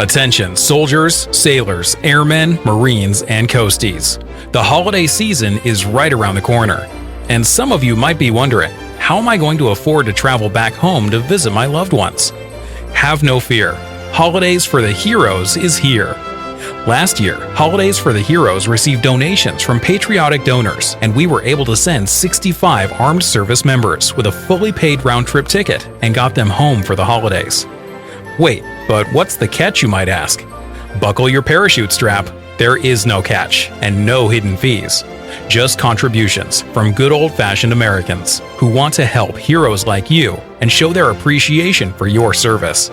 Attention soldiers, sailors, airmen, Marines, and coasties. The holiday season is right around the corner. And some of you might be wondering, how am I going to afford to travel back home to visit my loved ones? Have no fear. Holidays for the Heroes is here. Last year, Holidays for the Heroes received donations from patriotic donors, and we were able to send 65 armed service members with a fully paid round-trip ticket and got them home for the holidays. Wait, but what's the catch, you might ask? Buckle your parachute strap. There is no catch and no hidden fees. Just contributions from good old-fashioned Americans who want to help heroes like you and show their appreciation for your service.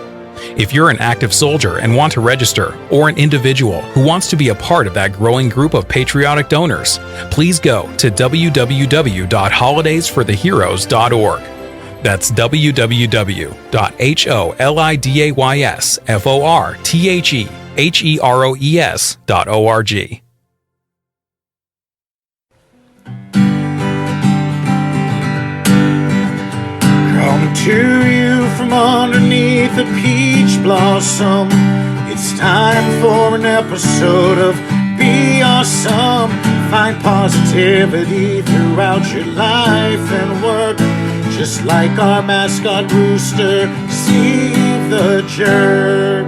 If you're an active soldier and want to register, or an individual who wants to be a part of that growing group of patriotic donors, please go to www.holidaysfortheheroes.org. That's www.holidaysfortheheroes.org. Coming to you from underneath a peach blossom. It's time for an episode of Be Awesome. Find positivity throughout your life and work. Just like our mascot rooster, Steve the Jerk.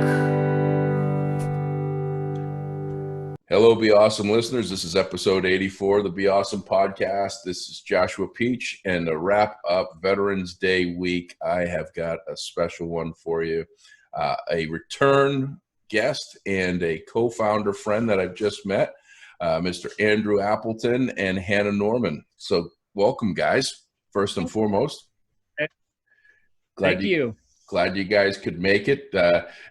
Hello, Be Awesome listeners. This is episode 84 of the Be Awesome podcast. This is Joshua Peach, and to wrap up Veterans Day week, I have got a special one for you. A return guest and a co-founder friend that I've just met, Mr. Andrew Appleton and Hannah Norman. So welcome, guys, first and foremost. Thank you. Glad you guys could make it.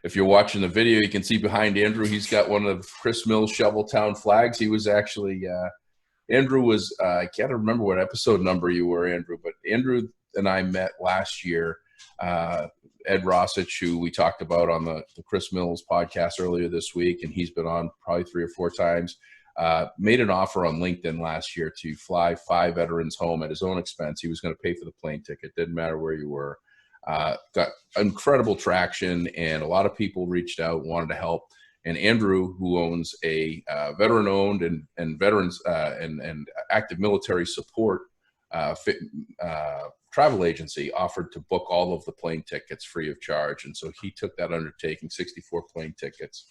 If you're watching the video, you can see behind Andrew, he's got one of Chris Mills' Shoveltown flags. He was actually, Andrew was, I can't remember what episode number you were, Andrew, but Andrew and I met last year. Ed Rossich, who we talked about on the Chris Mills podcast earlier this week, and he's been on probably 3 or 4 times, made an offer on LinkedIn last year to fly 5 veterans home at his own expense. He was going to pay for the plane ticket. Didn't matter where you were. Got incredible traction, and a lot of people reached out, wanted to help. And Andrew, who owns a veteran-owned and veterans and active military support travel agency, offered to book all of the plane tickets free of charge. And so he took that undertaking, 64 plane tickets,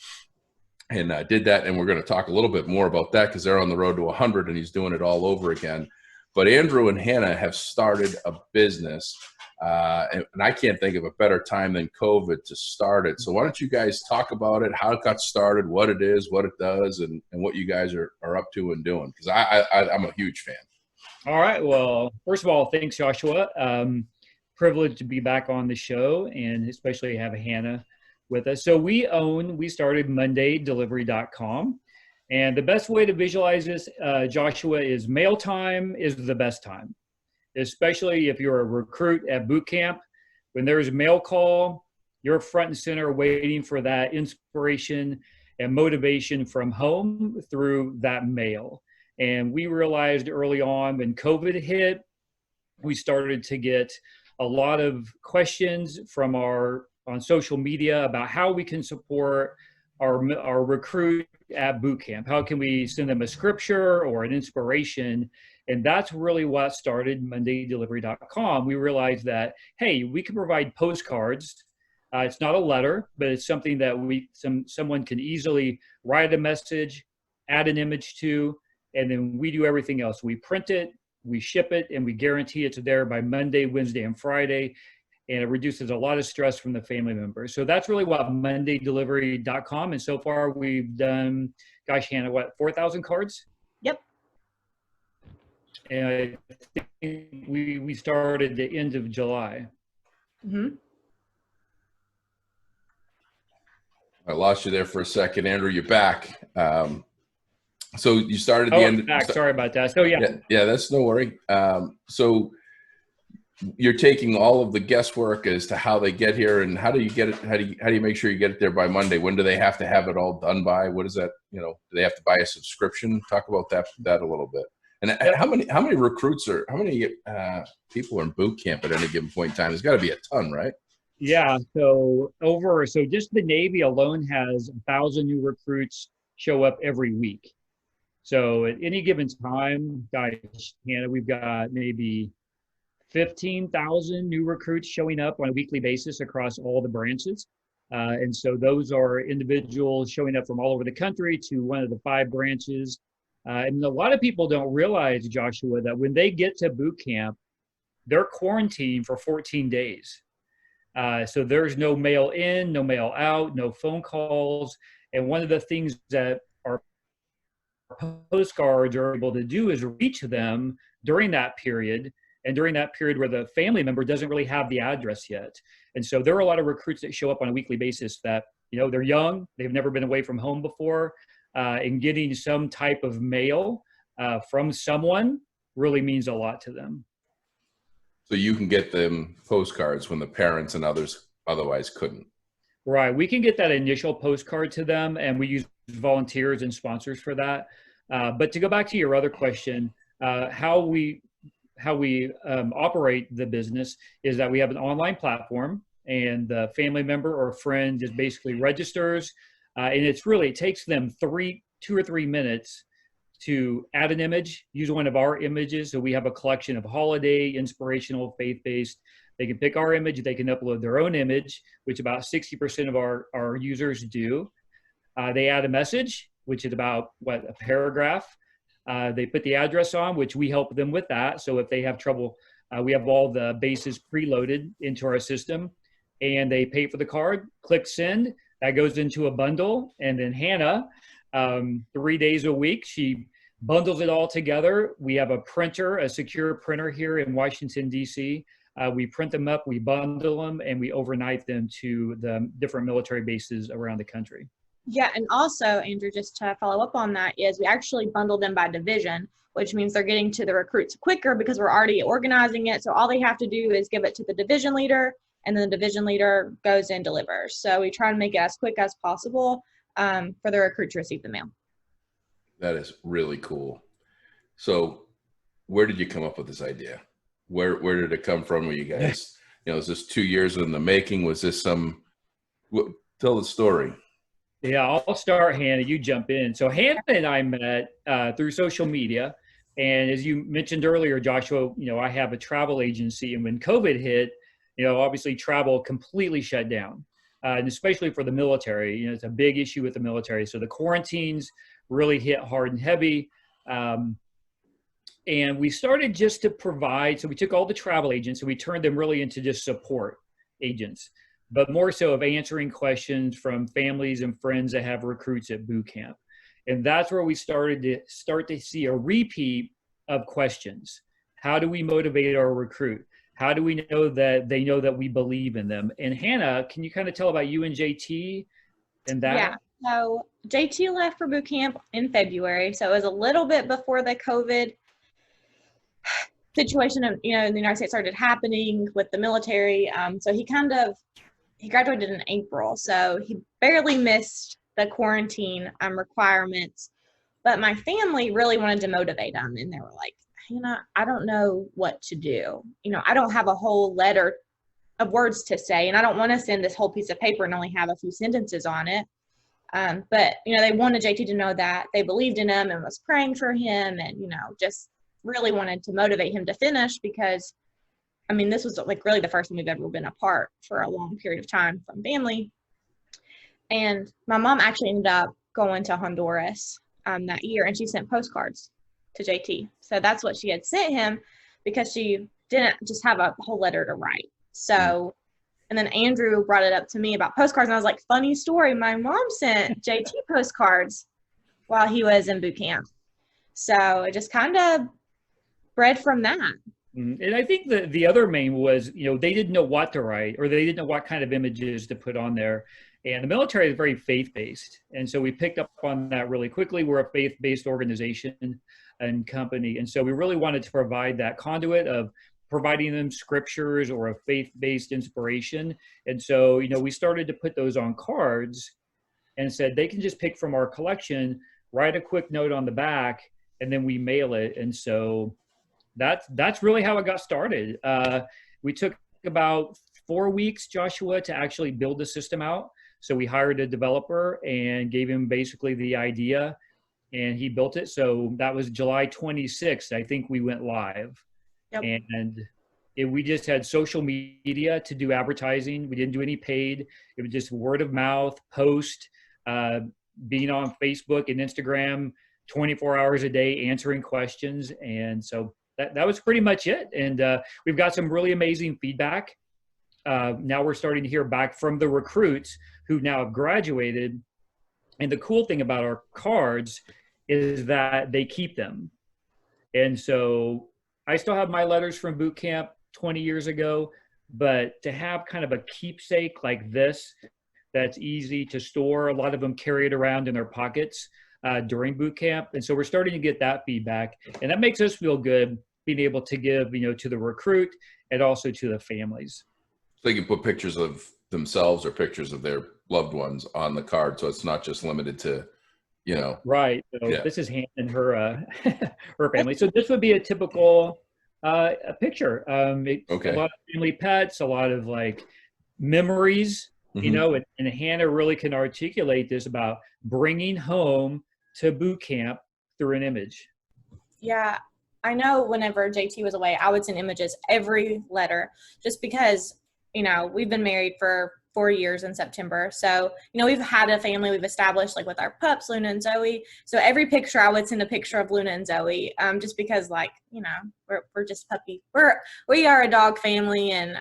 and did that. And we're going to talk a little bit more about that because they're on the road to 100, and he's doing it all over again. But Andrew and Hannah have started a business. And I can't think of a better time than COVID to start it. So why don't you guys talk about it, how it got started, what it is, what it does, and what you guys are up to and doing, because I'm a huge fan. All right. Well, first of all, thanks, Joshua. Privileged to be back on the show, and especially have Hannah with us. So we started MondayDelivery.com. And the best way to visualize this, Joshua, is mail time is the best time. Especially if you're a recruit at boot camp. When there's a mail call, you're front and center waiting for that inspiration and motivation from home through that mail. And we realized early on when COVID hit, we started to get a lot of questions from on social media about how we can support our recruit at boot camp. How can we send them a scripture or an inspiration? And that's really what started MondayDelivery.com. We realized that, hey, we can provide postcards. It's not a letter, but it's something that someone can easily write a message, add an image to, and then we do everything else. We print it, we ship it, and we guarantee it's there by Monday, Wednesday, and Friday. And it reduces a lot of stress from the family members. So that's really what MondayDelivery.com. And so far we've done, gosh, Hannah, 4,000 cards? Yep. And I think we started the end of July. Mm-hmm. I lost you there for a second, Andrew. You're back. So you started the end. Back. Sorry about that. So yeah, that's no worry. So you're taking all of the guesswork as to how they get here, and how do you get it? How do you make sure you get it there by Monday? When do they have to have it all done by? What is that? Do they have to buy a subscription? Talk about that a little bit. And how many recruits how many people are in boot camp at any given point in time? There's got to be a ton, right? Yeah, so just the Navy alone has 1,000 new recruits show up every week. So at any given time, guys, Hannah, we've got maybe 15,000 new recruits showing up on a weekly basis across all the branches. And so those are individuals showing up from all over the country to one of the 5 branches. And a lot of people don't realize, Joshua, that when they get to boot camp, they're quarantined for 14 days. So there's no mail in, no mail out, no phone calls. And one of the things that our postcards are able to do is reach them during that period, and during that period where the family member doesn't really have the address yet. And so there are a lot of recruits that show up on a weekly basis that, they're young, they've never been away from home before, and getting some type of mail from someone really means a lot to them. So you can get them postcards when the parents and others otherwise couldn't. Right. We can get that initial postcard to them, and we use volunteers and sponsors for that. But to go back to your other question, how we operate the business is that we have an online platform, and the family member or friend just basically registers, and it takes them 2 or 3 minutes to add an image, use one of our images. So we have a collection of holiday, inspirational, faith-based. They can pick our image, they can upload their own image, which about 60% of our users do. They add a message, which is about a paragraph. They put the address on, which we help them with that. So if they have trouble, we have all the bases preloaded into our system, and they pay for the card, click send, that goes into a bundle. And then Hannah, 3 days a week, she bundles it all together. We have a printer, a secure printer here in Washington, D.C. We print them up, we bundle them, and we overnight them to the different military bases around the country. Yeah, and also, Andrew, just to follow up on that, is we actually bundle them by division, which means they're getting to the recruits quicker because we're already organizing it. So all they have to do is give it to the division leader, and then the division leader goes and delivers. So we try to make it as quick as possible for the recruit to receive the mail. That is really cool. So where did you come up with this idea? Where did it come from? Were you guys, is this 2 years in the making? Was this tell the story. Yeah, I'll start, Hannah. You jump in. So Hannah and I met through social media. And as you mentioned earlier, Joshua, I have a travel agency. And when COVID hit, obviously travel completely shut down. And especially for the military, it's a big issue with the military. So the quarantines really hit hard and heavy. And we started just to provide, so we took all the travel agents and we turned them really into just support agents, but more so of answering questions from families and friends that have recruits at boot camp. And that's where we started to see a repeat of questions. How do we motivate our recruit? How do we know that they know that we believe in them? And Hannah, can you kind of tell about you and JT and that? Yeah, so JT left for boot camp in February. So it was a little bit before the COVID situation in the United States started happening with the military. So he graduated in April. So he barely missed the quarantine requirements. But my family really wanted to motivate him. And they were like, Hannah, I don't know what to do. I don't have a whole letter of words to say, and I don't want to send this whole piece of paper and only have a few sentences on it. But, they wanted JT to know that they believed in him and was praying for him and, just really wanted to motivate him to finish because, this was like really the first time we've ever been apart for a long period of time from family. And my mom actually ended up going to Honduras that year, and she sent postcards to JT. So that's what she had sent him because she didn't just have a whole letter to write. So, and then Andrew brought it up to me about postcards, and I was like, funny story, my mom sent JT postcards while he was in boot camp. So it just kind of bred from that. And I think the other main was, they didn't know what to write, or they didn't know what kind of images to put on there. And the military is very faith-based. And so we picked up on that really quickly. We're a faith-based organization and company. And so we really wanted to provide that conduit of providing them scriptures or a faith-based inspiration. And so, we started to put those on cards and said they can just pick from our collection, write a quick note on the back, and then we mail it. And so that's really how it got started. We took about 4 weeks, Joshua, to actually build the system out. So we hired a developer and gave him basically the idea, and he built it. So that was July 26th. I think we went live. Yep. And we just had social media to do advertising. We didn't do any paid. It was just word of mouth, post, being on Facebook and Instagram 24 hours a day, answering questions. And so that was pretty much it. And we've got some really amazing feedback. Now we're starting to hear back from the recruits who now have graduated. And the cool thing about our cards is that they keep them. And so I still have my letters from boot camp 20 years ago, but to have kind of a keepsake like this, that's easy to store. A lot of them carry it around in their pockets during boot camp. And so we're starting to get that feedback, and that makes us feel good being able to give, to the recruit and also to the families. So they can put pictures of themselves or pictures of their loved ones on the card. So it's not just limited to, Right. So This is Hannah and her, her family. So this would be a typical a picture. Okay. A lot of family pets, a lot of like memories, and Hannah really can articulate this about bringing home to boot camp through an image. Yeah. I know whenever JT was away, I would send images every letter just because, we've been married for 4 years in September. So, we've had a family we've established like with our pups, Luna and Zoe. So every picture I would send a picture of Luna and Zoe, just because we're just puppy. We are a dog family. And,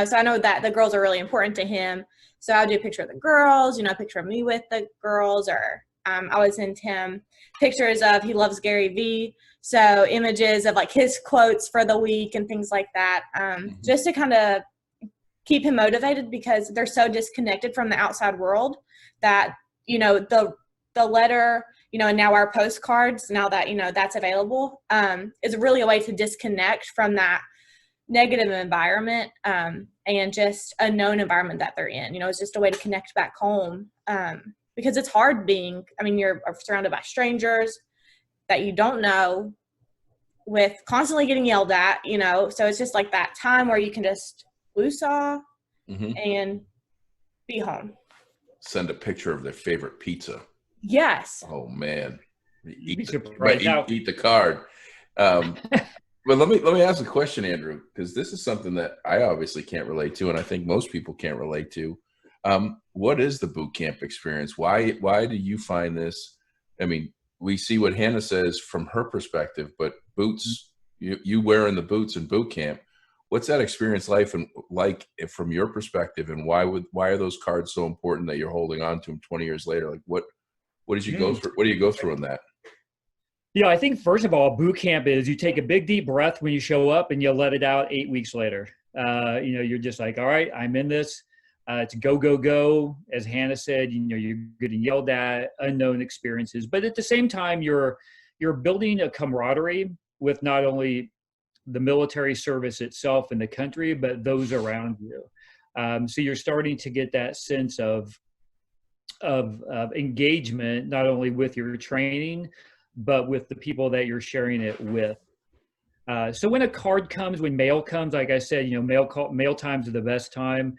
so I know that the girls are really important to him. So I'll do a picture of the girls, a picture of me with the girls, or I would send him pictures of, he loves Gary Vee. So images of like his quotes for the week and things like that, just to kind of keep him motivated, because they're so disconnected from the outside world that, the letter, and now our postcards, now that, that's available, is really a way to disconnect from that negative environment, and just a known environment that they're in. It's just a way to connect back home, because it's hard you're surrounded by strangers that you don't know, with constantly getting yelled at, so it's just like that time where you can just woosah and be home. Send a picture of their favorite pizza. Yes. Oh man, eat the card. But let me ask a question, Andrew, because this is something that I obviously can't relate to, and I think most people can't relate to. What is the boot camp experience? Why do you find this? I mean, we see what Hannah says from her perspective, but boots, you wearing the boots in boot camp. What's that experience like from your perspective, and why are those cards so important that you're holding on to them 20 years later? Like what did you go through? What do you go through in that? Yeah, I think first of all, boot camp is you take a big deep breath when you show up and you let it out 8 weeks later. You're just like, all right, I'm in this. It's go, go, go. As Hannah said, you're getting yelled at, unknown experiences. But at the same time, you're building a camaraderie with not only the military service itself and the country, but those around you. So you're starting to get that sense of engagement, not only with your training, but with the people that you're sharing it with. So when a card comes, when mail comes, like I said, mail times are the best time.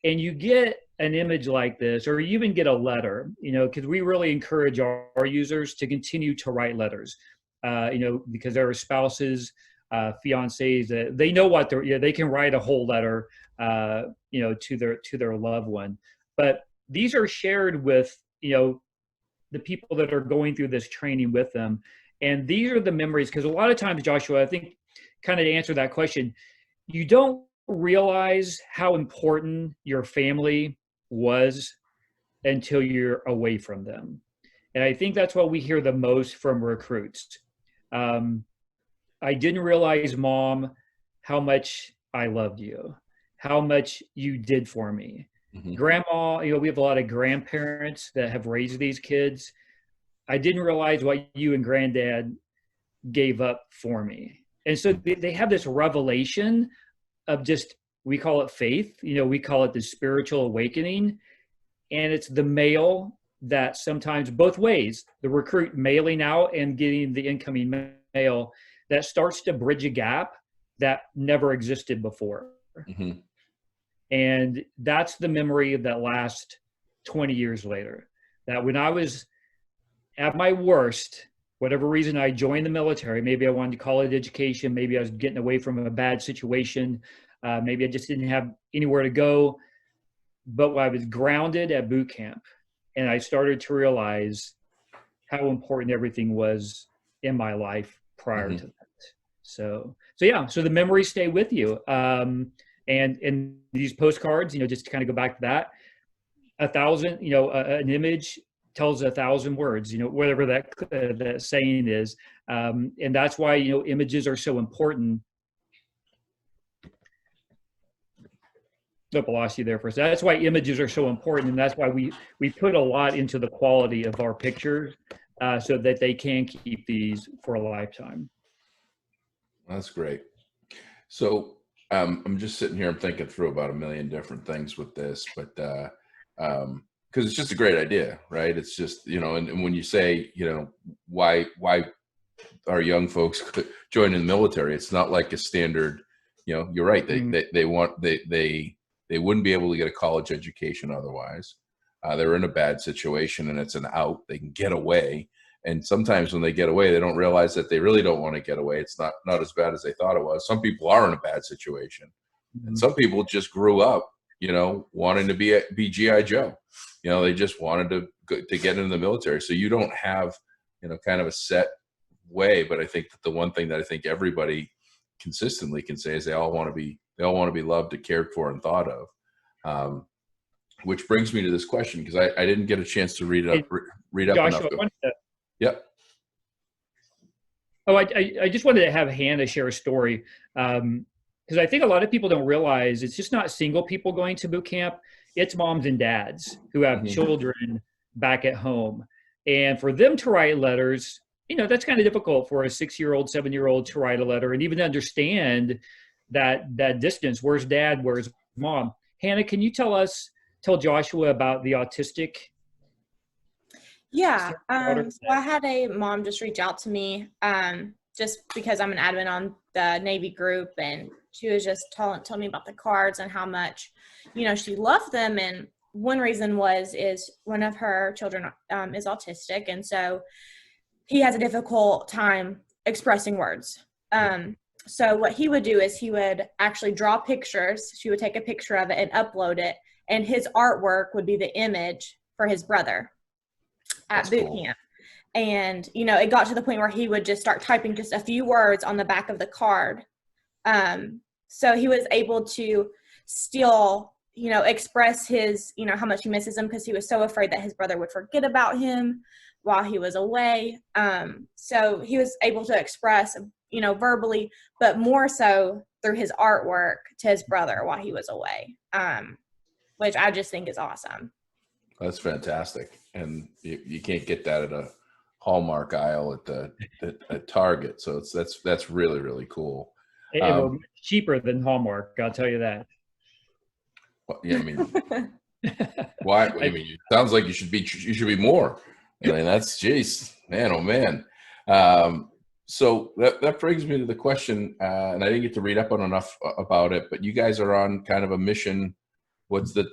And you get an image like this, or you even get a letter, because we really encourage our users to continue to write letters, because there are spouses, fiancés that they know what they can write a whole letter, to their loved one. But these are shared with, the people that are going through this training with them. And these are the memories, because a lot of times, Joshua, I think kind of to answer that question, you don't realize how important your family was until you're away from them. And I think that's what we hear the most from recruits. I didn't realize, Mom, how much I loved you, how much you did for me. Grandma, we have a lot of grandparents that have raised these kids. I didn't realize what you and Granddad gave up for me. And so they have this revelation of just, we call it faith, we call it the spiritual awakening. And it's the mail that sometimes both ways, the recruit mailing out and getting the incoming mail, that starts to bridge a gap that never existed before. And that's the memory of that last 20 years later. That when I was at my worst, whatever reason I joined the military, maybe I wanted to college education, maybe I was getting away from a bad situation, maybe I just didn't have anywhere to go. But I was grounded at boot camp, and I started to realize how important everything was in my life prior to that. So yeah, so the memories stay with you. And these postcards, just to kind of go back to that, 1,000, an image tells 1,000 words, whatever that saying is. And that's why, images are so important. I lost you there for a second. That's why images are so important, and that's why we put a lot into the quality of our pictures, so that they can keep these for a lifetime. That's great. So I'm just sitting here, I'm thinking through about a million different things with this, but because it's just a great idea, right? It's just, and when you say, why are young folks joining the military? It's not like a standard, you're right. They wouldn't be able to get a college education otherwise. They're in a bad situation and it's an out. They can get away. And sometimes when they get away, they don't realize that they really don't want to get away. It's not as bad as they thought it was. Some people are in a bad situation. And some people just grew up, wanting to be G.I. Joe. They just wanted to get into the military. So you don't have, kind of a set way. But I think that the one thing that I think everybody consistently can say is they all want to be loved and cared for and thought of. Which brings me to this question, because I didn't get a chance to read up Joshua, enough. Yep. Oh, I just wanted to have Hannah share a story, because I think a lot of people don't realize it's just not single people going to boot camp. It's moms and dads who have children back at home. And for them to write letters, that's kind of difficult for a 6-year-old, 7-year-old to write a letter and even understand that distance. Where's dad? Where's mom? Hannah, can you tell Joshua about the autistic? Yeah. So I had a mom just reach out to me, just because I'm an admin on the Navy group, and she was just telling me about the cards and how much, she loved them. And one reason is one of her children is autistic, and so he has a difficult time expressing words. So what he would do is he would actually draw pictures. She would take a picture of it and upload it, and his artwork would be the image for his brother at boot camp. And, it got to the point where he would just start typing just a few words on the back of the card. So he was able to still, express his, how much he misses him, because he was so afraid that his brother would forget about him while he was away. So he was able to express, verbally, but more so through his artwork to his brother while he was away, which I just think is awesome. That's fantastic. And you can't get that at a Hallmark aisle at Target. So that's really, really cool. It was cheaper than Hallmark, I'll tell you that. Yeah, I mean, why? I mean, it sounds like you should be more. I mean, that's, geez, man, oh man. So that brings me to the question, and I didn't get to read up on enough about it, but you guys are on kind of a mission.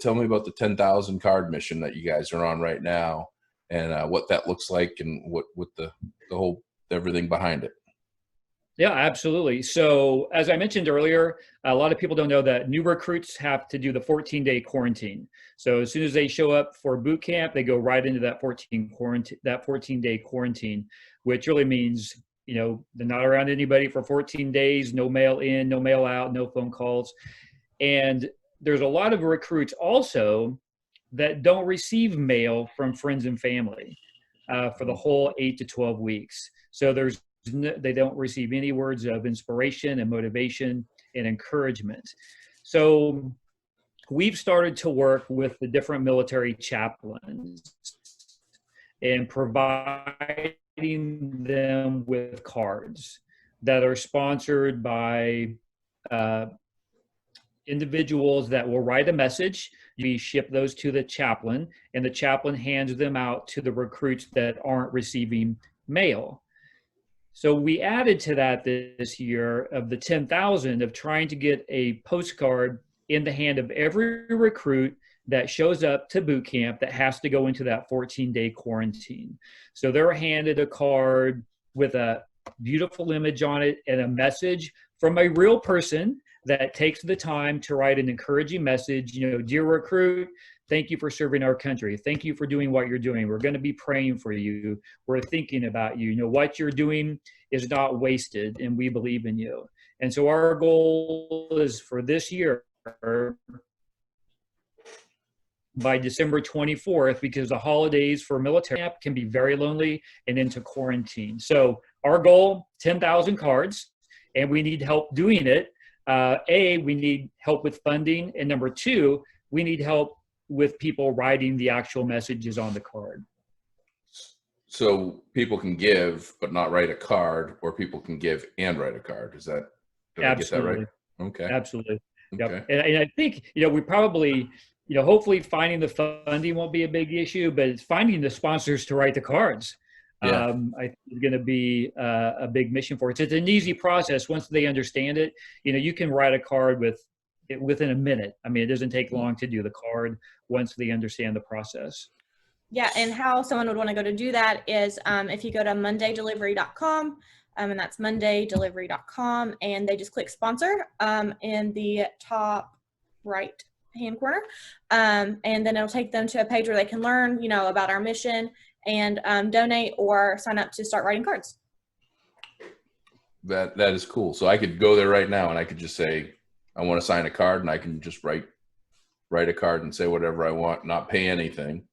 Tell me about the 10,000 card mission that you guys are on right now, and what that looks like, and what the whole everything behind it. Yeah, absolutely. So as I mentioned earlier, a lot of people don't know that new recruits have to do the 14-day quarantine. So as soon as they show up for boot camp, they go right into that 14-day quarantine, which really means, they're not around anybody for 14 days, no mail in, no mail out, no phone calls. And there's a lot of recruits also that don't receive mail from friends and family for the whole 8 to 12 weeks. So they don't receive any words of inspiration and motivation and encouragement. So we've started to work with the different military chaplains and providing them with cards that are sponsored by individuals that will write a message. We ship those to the chaplain, and the chaplain hands them out to the recruits that aren't receiving mail. So we added to that this year of the 10,000 of trying to get a postcard in the hand of every recruit that shows up to boot camp that has to go into that 14-day quarantine. So they're handed a card with a beautiful image on it and a message from a real person that takes the time to write an encouraging message. Dear recruit, thank you for serving our country. Thank you for doing what you're doing. We're going to be praying for you. We're thinking about you. What you're doing is not wasted, and we believe in you. And so our goal is for this year, by December 24th, because the holidays for military camp can be very lonely and into quarantine. So our goal, 10,000 cards, and we need help doing it. We need help with funding. And number two, we need help with people writing the actual messages on the card. So people can give, but not write a card, or people can give and write a card. Is that, did I get that right? Okay. Absolutely. Okay. Yep. And I think, we probably, hopefully finding the funding won't be a big issue, but it's finding the sponsors to write the cards. Yeah. I think it's going to be a big mission for it. It's an easy process once they understand it. You can write a card within a minute. I mean, it doesn't take long to do the card once they understand the process. Yeah, and how someone would want to go to do that is if you go to mondaydelivery.com, and that's mondaydelivery.com, and they just click sponsor in the top right hand corner, and then it'll take them to a page where they can learn, about our mission and donate or sign up to start writing cards. That is cool. So I could go there right now and I could just say, I want to sign a card, and I can just write a card and say whatever I want, not pay anything.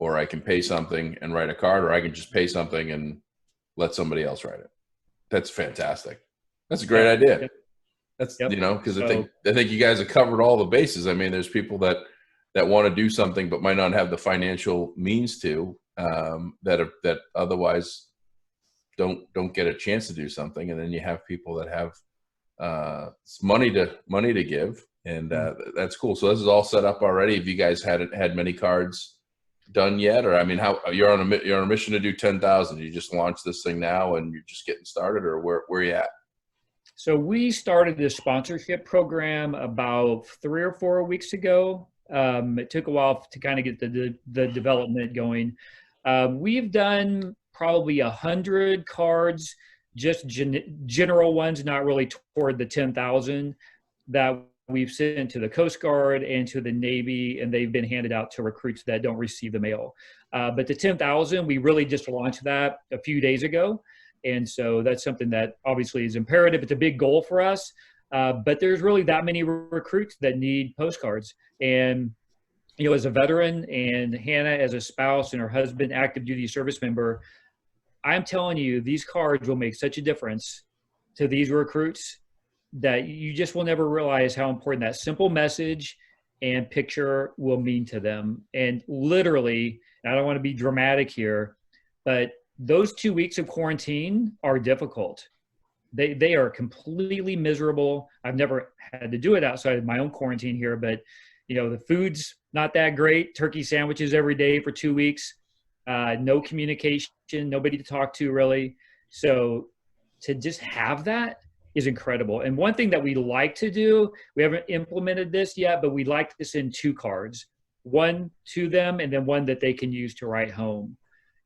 Or I can pay something and write a card, or I can just pay something and let somebody else write it. That's fantastic. That's a great idea. Yep. That's, because I think you guys have covered all the bases. I mean, there's people that want to do something but might not have the financial means to, that otherwise don't get a chance to do something. And then you have people that have money to give, and that's cool. So this is all set up already. Have you guys had many cards done yet? Or I mean, how you're on a mission to do 10,000? You just launched this thing now and you're just getting started, or where are you at? So we started this sponsorship program about 3 or 4 weeks ago. It took a while to kind of get the development going. We've done probably 100 cards, just general ones, not really toward the 10,000 that we've sent to the Coast Guard and to the Navy, and they've been handed out to recruits that don't receive the mail. But the 10,000, we really just launched that a few days ago. And so that's something that obviously is imperative. It's a big goal for us, but there's really that many recruits that need postcards. And, as a veteran, and Hannah as a spouse, and her husband, active duty service member, I'm telling you, these cards will make such a difference to these recruits that you just will never realize how important that simple message and picture will mean to them. And literally, I don't want to be dramatic here, but those 2 weeks of quarantine are difficult. They are completely miserable. I've never had to do it outside of my own quarantine here, but the food's not that great. Turkey sandwiches every day for 2 weeks, no communication, nobody to talk to really. So to just have that is incredible. And one thing that we like to do, we haven't implemented this yet, but we like to send 2 cards, one to them and then one that they can use to write home.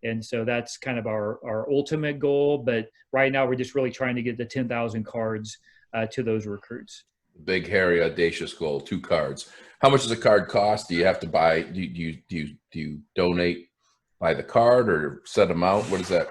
And so that's kind of our ultimate goal. But right now we're just really trying to get the 10,000 cards to those recruits. Big, hairy, audacious goal, 2 cards. How much does a card cost? Do you have to buy, do you donate by the card or set them out? What is that?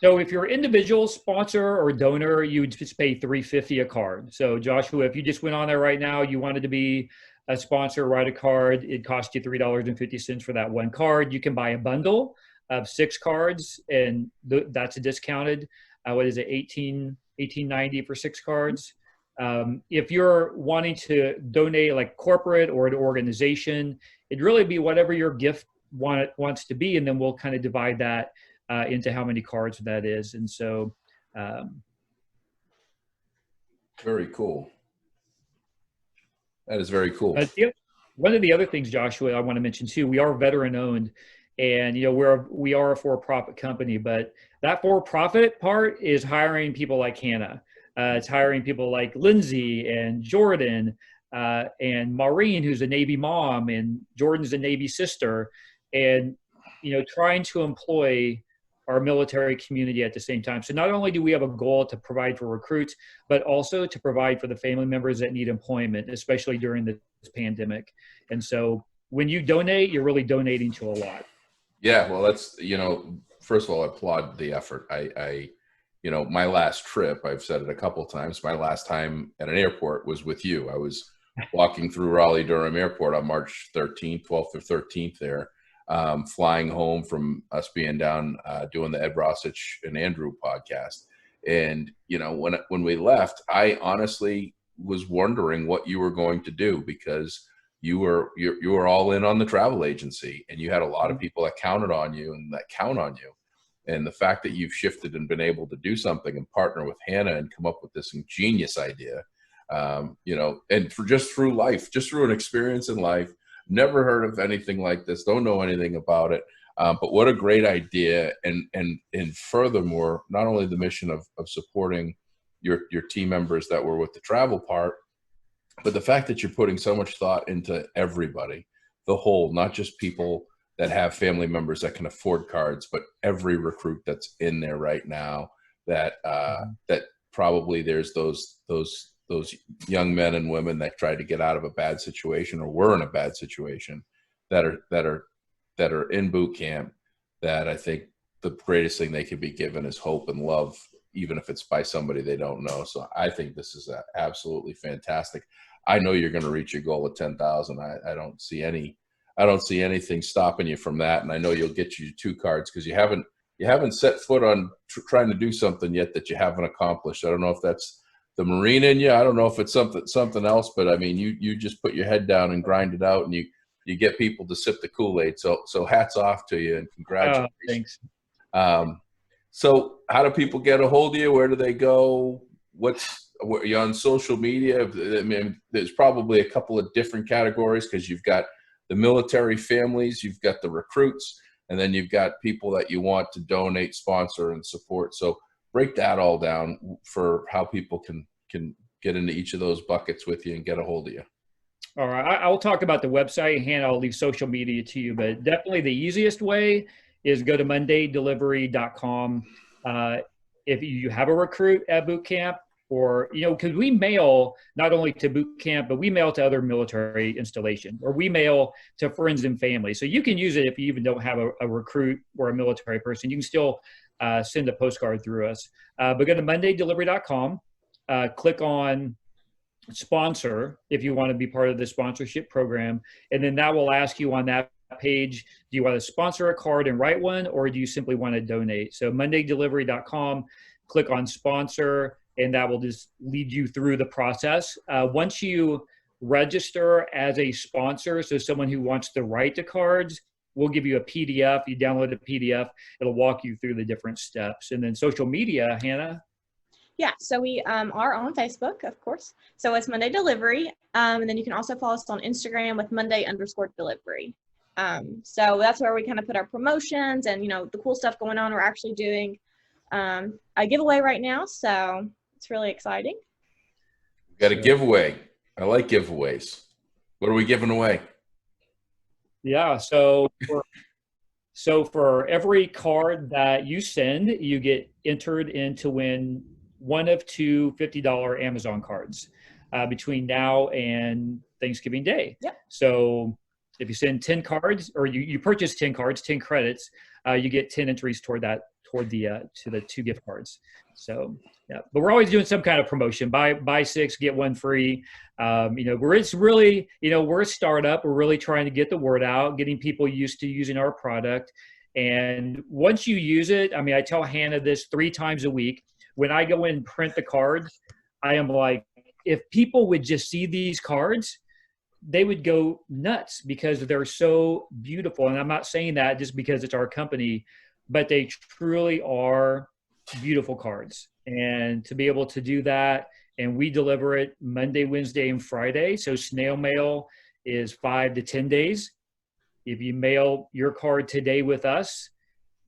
So if you're an individual sponsor or donor, you would just pay $3.50 a card. So Joshua, if you just went on there right now, you wanted to be a sponsor, write a card, it costs you $3.50 for that one card. You can buy a bundle of 6 cards, and that's a discounted. What is it, $18.90 for 6 cards? If you're wanting to donate like corporate or an organization, it'd really be whatever your gift wants to be, and then we'll kind of divide that into how many cards that is. And so very cool. That is very cool. One of the other things, Joshua, I want to mention too, we are veteran owned, and we are a for-profit company, but that for-profit part is hiring people like Hannah. It's hiring people like Lindsay and Jordan, and Maureen, who's a Navy mom, and Jordan's a Navy sister, and trying to employ our military community at the same time. So not only do we have a goal to provide for recruits, but also to provide for the family members that need employment, especially during this pandemic. And so when you donate, you're really donating to a lot. Yeah, well, that's, first of all, I applaud the effort. My last trip, I've said it a couple of times, my last time at an airport was with you. I was walking through Raleigh-Durham Airport on March 13th, 12th or 13th there, flying home from us being down doing the Ed Rossich and Andrew podcast. And, when we left, I honestly was wondering what you were going to do, because you were all in on the travel agency, and you had a lot of people that counted on you and that count on you. And the fact that you've shifted and been able to do something and partner with Hannah and come up with this ingenious idea, and for just through life, just through an experience in life, never heard of anything like this, don't know anything about it. But what a great idea. And furthermore, not only the mission of supporting your team members that were with the travel part, but the fact that you're putting so much thought into everybody, the whole, not just people that have family members that can afford cards, but every recruit that's in there right now, that probably there's those young men and women that tried to get out of a bad situation or were in a bad situation that are in boot camp, that I think the greatest thing they could be given is hope and love, even if it's by somebody they don't know. So I think this is absolutely fantastic. I know you're going to reach your goal of 10,000. I don't see anything stopping you from that. And I know you'll get you 2 cards, because you haven't set foot on trying to do something yet that you haven't accomplished. I don't know if that's the Marine in you. I don't know if it's something else, but I mean, you just put your head down and grind it out, and you get people to sip the Kool-Aid. So hats off to you and congratulations. Thanks. So how do people get a hold of you? Where do they go? Are you on social media? I mean, there's probably a couple of different categories, because you've got the military families, you've got the recruits, and then you've got people that you want to donate, sponsor, and support. So break that all down for how people can get into each of those buckets with you and get a hold of you. All right. I'll talk about the website, Hannah. I'll leave social media to you, but definitely the easiest way is go to mondaydelivery.com. If you have a recruit at boot camp, or, because we mail not only to boot camp, but we mail to other military installation, or we mail to friends and family. So you can use it if you even don't have a recruit or a military person. You can still send a postcard through us. But go to mondaydelivery.com, click on sponsor if you want to be part of the sponsorship program. And then that will ask you on that page, do you want to sponsor a card and write one, or do you simply want to donate? So mondaydelivery.com, click on sponsor, and that will just lead you through the process. Once you register as a sponsor, so someone who wants to write the cards, we'll give you a PDF. You download a PDF. It'll walk you through the different steps. And then social media, Hannah? Yeah, so we are on Facebook, of course. So it's Monday Delivery. And then you can also follow us on Instagram with Monday_delivery. So that's where we kind of put our promotions and, the cool stuff going on. We're actually doing a giveaway right now. So it's really exciting. We got a giveaway. I like giveaways. What are we giving away? Yeah, so for every card that you send, you get entered in to win one of 2 $50 Amazon cards between now and Thanksgiving Day. Yep. So if you send 10 cards, or you purchase 10 cards, 10 credits, you get 10 entries toward the to the 2 gift cards. So yeah, but we're always doing some kind of promotion. Buy 6, get 1 free. Where it's really, we're a startup. We're really trying to get the word out, getting people used to using our product. And once you use it, I mean, I tell Hannah this 3 times a week. When I go in and print the cards, I am like, if people would just see these cards, they would go nuts because they're so beautiful. And I'm not saying that just because it's our company, but they truly are beautiful cards. And to be able to do that, and we deliver it Monday, Wednesday, and Friday. So snail mail is 5 to 10 days. If you mail your card today with us,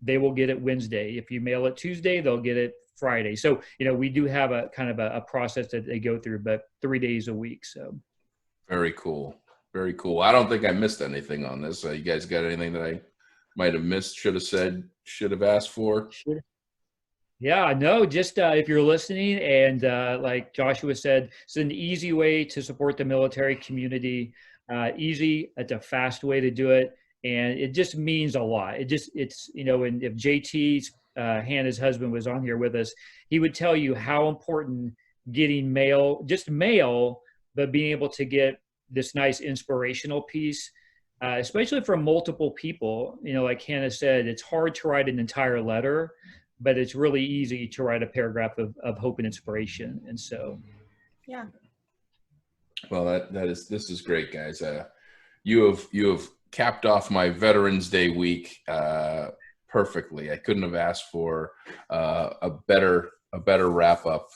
they will get it Wednesday. If you mail it Tuesday, they'll get it Friday. So, we do have a kind of a process that they go through, but 3 days a week. So Very cool. Very cool. I don't think I missed anything on this. You guys got anything that I might have missed, should have said, should have asked for? Sure. Yeah, no, just if you're listening and like Joshua said, it's an easy way to support the military community. Easy, it's a fast way to do it. And it just means a lot. It's, and if JT's, Hannah's husband was on here with us, he would tell you how important getting mail, but being able to get this nice inspirational piece, especially from multiple people. Like Hannah said, it's hard to write an entire letter, but it's really easy to write a paragraph of hope and inspiration. And so, yeah. Well, this is great, guys. You have capped off my Veterans Day week perfectly. I couldn't have asked for a better wrap up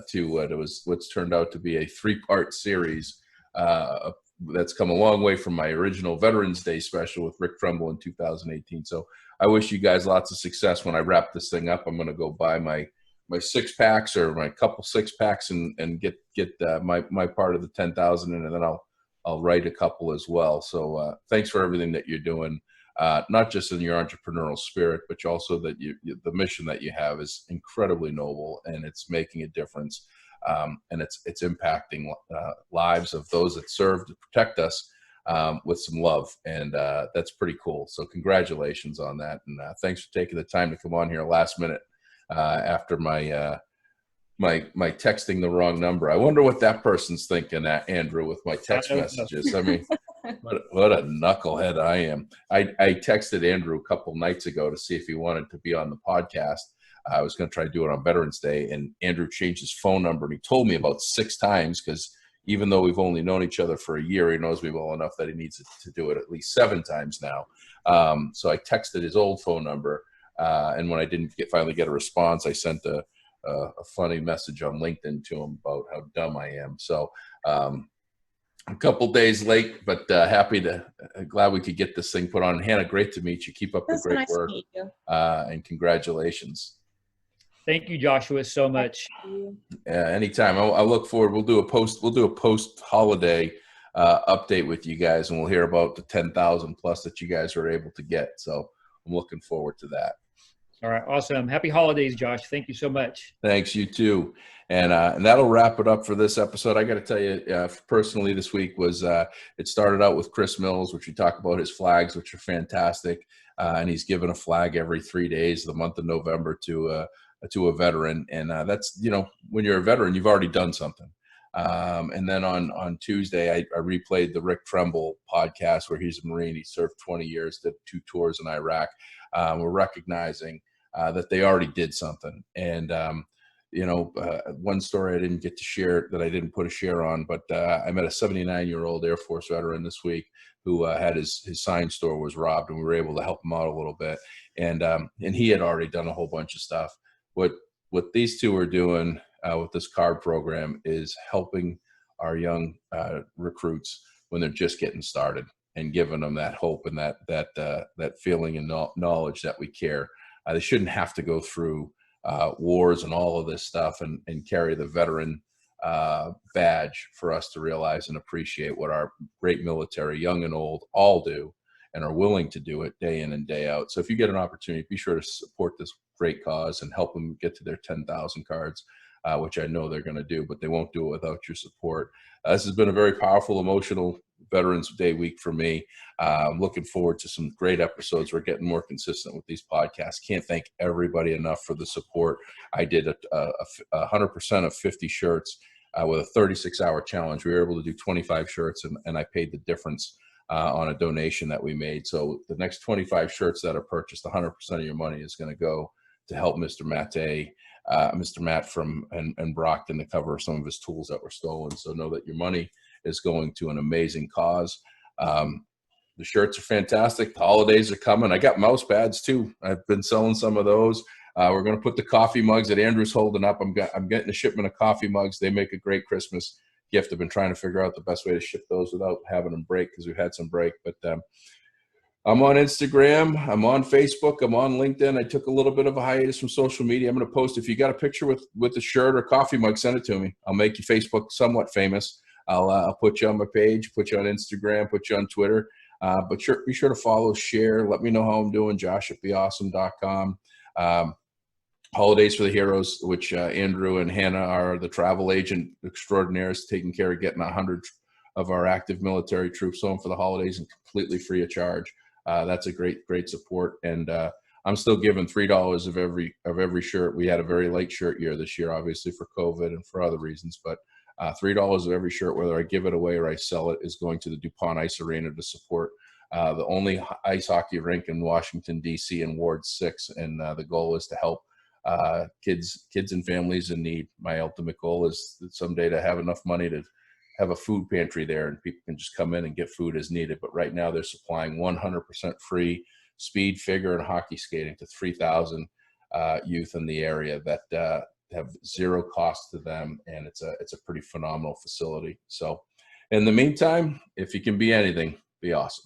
to what's turned out to be a 3-part series that's come a long way from my original Veterans Day special with Rick Trumbull in 2018. So I wish you guys lots of success when I wrap this thing up. I'm going to go buy my 6-packs or my couple 6-packs and get my part of the 10,000 in, and then I'll write a couple as well. So thanks for everything that you're doing, not just in your entrepreneurial spirit, but also that the mission that you have is incredibly noble, and it's making a difference. And it's impacting lives of those that serve to protect us with some love, and that's pretty cool. So congratulations on that, and thanks for taking the time to come on here last minute after my texting the wrong number. I wonder what that person's thinking, Andrew, with my text messages. I mean, what a knucklehead I am. I texted Andrew a couple nights ago to see if he wanted to be on the podcast. I was going to try to do it on Veterans Day, and Andrew changed his phone number, and he told me about 6 times, because even though we've only known each other for a year, he knows me well enough that he needs to do it at least 7 times now. So I texted his old phone number, and when I didn't finally get a response, I sent a funny message on LinkedIn to him about how dumb I am. So a couple days late, but glad we could get this thing put on. Hannah, great to meet you. Keep up the great nice work, to meet you. And congratulations. thank you, Joshua, so much. Anytime. I look forward. We'll do a post holiday update with you guys, and we'll hear about the 10,000 plus that you guys were able to get. So I'm looking forward to that. All right. Awesome. Happy holidays, Josh. Thank you so much. Thanks, you too. And that'll wrap it up for this episode. I got to tell you, personally, this week was it started out with Chris Mills, which we talk about his flags, which are fantastic. And he's given a flag every 3 days of the month of November to a veteran. And that's, when you're a veteran, you've already done something. And then on Tuesday, I replayed the Rick Trumbull podcast, where he's a Marine. He served 20 years, did 2 tours in Iraq. We're recognizing that they already did something. And, one story I didn't get to share, that I didn't put a share on, but I met a 79-year-old Air Force veteran this week who had his sign store was robbed, and we were able to help him out a little bit. And he had already done a whole bunch of stuff. What these two are doing with this card program is helping our young recruits when they're just getting started, and giving them that hope and that feeling and knowledge that we care. They shouldn't have to go through wars and all of this stuff and carry the veteran badge for us to realize and appreciate what our great military, young and old, all do and are willing to do it day in and day out. So if you get an opportunity, be sure to support this great cause and help them get to their 10,000 cards, which I know they're going to do, but they won't do it without your support. This has been a very powerful, emotional Veterans Day week for me. I'm looking forward to some great episodes. We're getting more consistent with these podcasts. Can't thank everybody enough for the support. I did 100% of 50 shirts with a 36-hour challenge. We were able to do 25 shirts, and I paid the difference on a donation that we made. So the next 25 shirts that are purchased, 100% of your money is going to go to help Mr. Matt from and Brockton to cover some of his tools that were stolen. So know that your money is going to an amazing cause. The shirts are fantastic. The holidays are coming. I got mouse pads too. I've been selling some of those. We're going to put the coffee mugs that Andrew's holding up. I'm getting a shipment of coffee mugs. They make a great Christmas gift. I've been trying to figure out the best way to ship those without having them break, because we've had some break. But I'm on Instagram. I'm on Facebook. I'm on LinkedIn. I took a little bit of a hiatus from social media. I'm going to post. If you got a picture with a shirt or coffee mug, send it to me. I'll make you Facebook somewhat famous. I'll put you on my page, put you on Instagram, put you on Twitter. But be sure to follow, share. Let me know how I'm doing. Josh at beawesome.com. Holidays for the Heroes, which Andrew and Hannah are the travel agent extraordinaires, taking care of getting 100 of our active military troops home for the holidays and completely free of charge. That's a great support. And I'm still giving $3 of every shirt. We had a very light shirt year this year, obviously for COVID and for other reasons, but $3 of every shirt, whether I give it away or I sell it, is going to the DuPont Ice Arena to support the only ice hockey rink in Washington, D.C. in Ward 6. And the goal is to help kids and families in need. My ultimate goal is someday to have enough money to have a food pantry there and people can just come in and get food as needed. But right now they're supplying 100% free speed, figure, and hockey skating to 3,000 youth in the area that have zero cost to them, and it's a pretty phenomenal facility. So in the meantime, if you can be anything, be awesome.